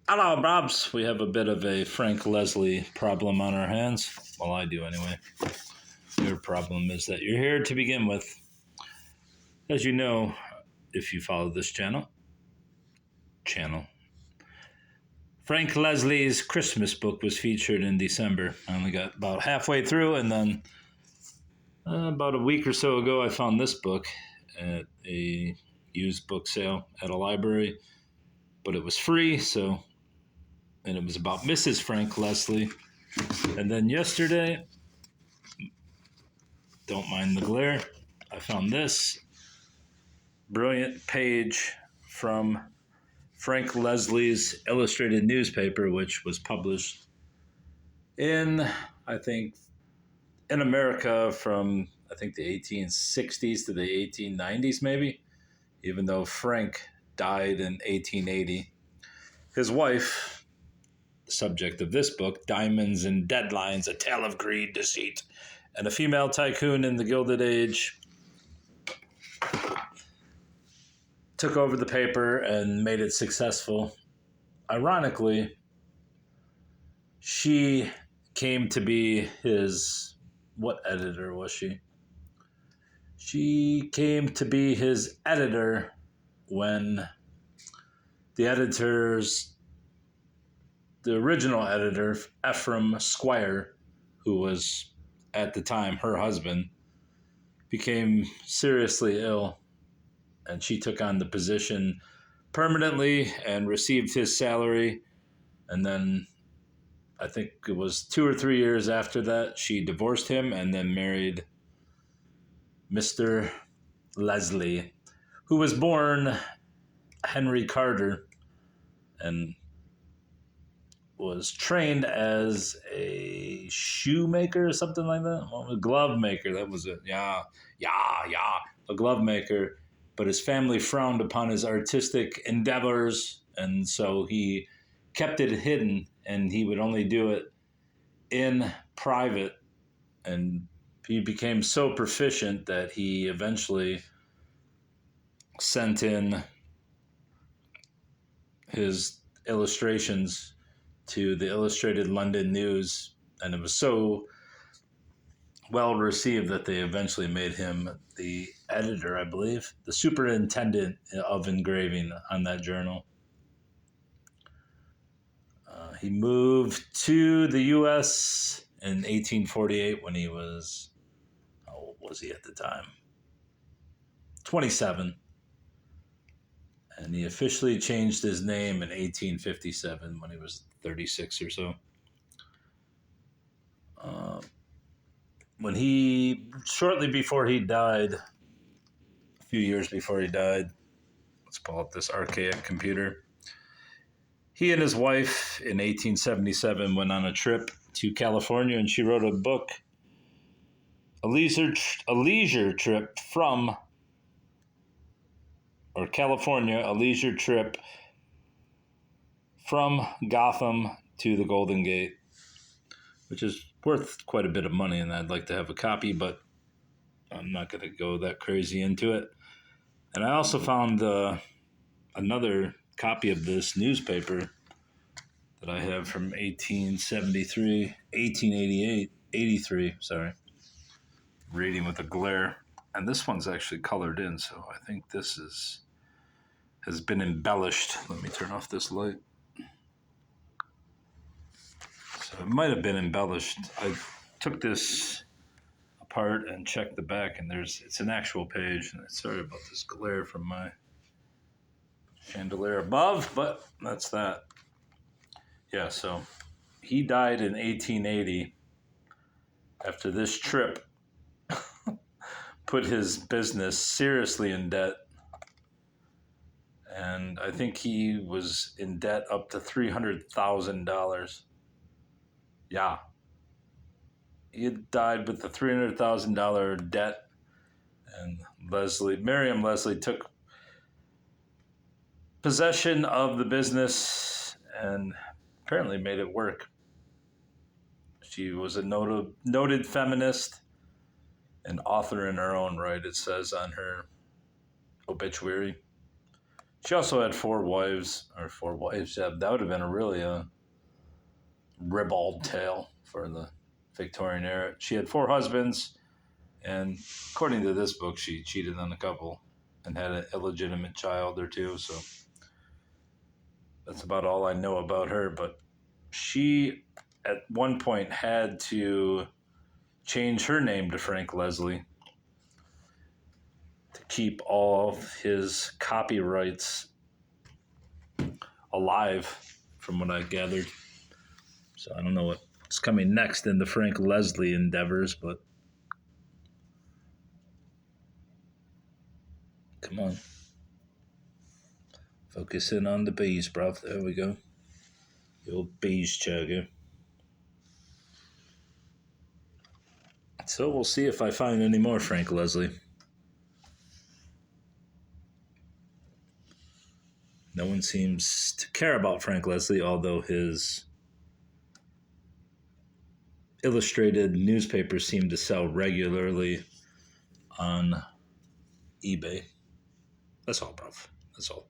Hello, Brubs. We have a bit of a Frank Leslie problem on our hands. Well, I do anyway. Your problem is that you're here to begin with. As you know, if you follow this channel, Frank Leslie's Christmas book was featured in December. I only got about halfway through, and then about a week or so ago, I found this book at a used book sale at a library, but it was free, and it was about Mrs. Frank Leslie. And then yesterday, don't mind the glare, I found this brilliant page from Frank Leslie's illustrated newspaper, which was published in, I think, in America from, I think, the 1860s to the 1890s, maybe, even though Frank died in 1880. His wife, the subject of this book, Diamonds and Deadlines, A Tale of Greed, Deceit, and a Female Tycoon in the Gilded Age, took over the paper and made it successful. Ironically, she came to be his, what editor was she? She came to be his editor when the original editor, Ephraim Squire, who was at the time her husband, became seriously ill, and she took on the position permanently and received his salary. And then I think it was 2 or 3 years after that, she divorced him and then married Mr. Leslie, who was born Henry Carter and was trained as a shoemaker or something like that. A glove maker, that was it. Yeah, a glove maker. But his family frowned upon his artistic endeavors, and so he kept it hidden, and he would only do it in private. And he became so proficient that he eventually sent in his illustrations to the Illustrated London News, and it was so well received that they eventually made him the editor, I believe, the superintendent of engraving on that journal. He moved to the U.S. in 1848 when he was, how old was he at the time? 27. And he officially changed his name in 1857 when he was 36 or so. Shortly before he died, a few years before he died, let's pull up this archaic computer. He and his wife in 1877 went on a trip to California, and she wrote a book, a leisure trip from, or California, a leisure trip from Gotham to the Golden Gate, which is worth quite a bit of money, and I'd like to have a copy, but I'm not going to go that crazy into it. And I also found another copy of this newspaper that I have from 1883, sorry. Reading with a glare. And this one's actually colored in, so I think this has been embellished. Let me turn off this light. So it might have been embellished. I took this apart and checked the back, and it's an actual page. And sorry about this glare from my chandelier above, but that's that. Yeah, so he died in 1880 after this trip put his business seriously in debt. And I think he was in debt up to $300,000. Yeah. He had died with the $300,000 debt. And Miriam Leslie took possession of the business and apparently made it work. She was a noted feminist and author in her own right, it says on her obituary. She also had four wives, or four wives. Yeah, that would have been a really ribald tale for the Victorian era. She had four husbands, and according to this book, she cheated on a couple and had an illegitimate child or two. So that's about all I know about her. But she, at one point, had to change her name to Frank Leslie to keep all of his copyrights alive, from what I gathered. So I don't know what's coming next in the Frank Leslie endeavors, but come on. Focus in on the bees, bruv. There we go. The old bees chugger. So we'll see if I find any more Frank Leslie. No one seems to care about Frank Leslie, although his illustrated newspapers seem to sell regularly on eBay. That's all, bruv. That's all.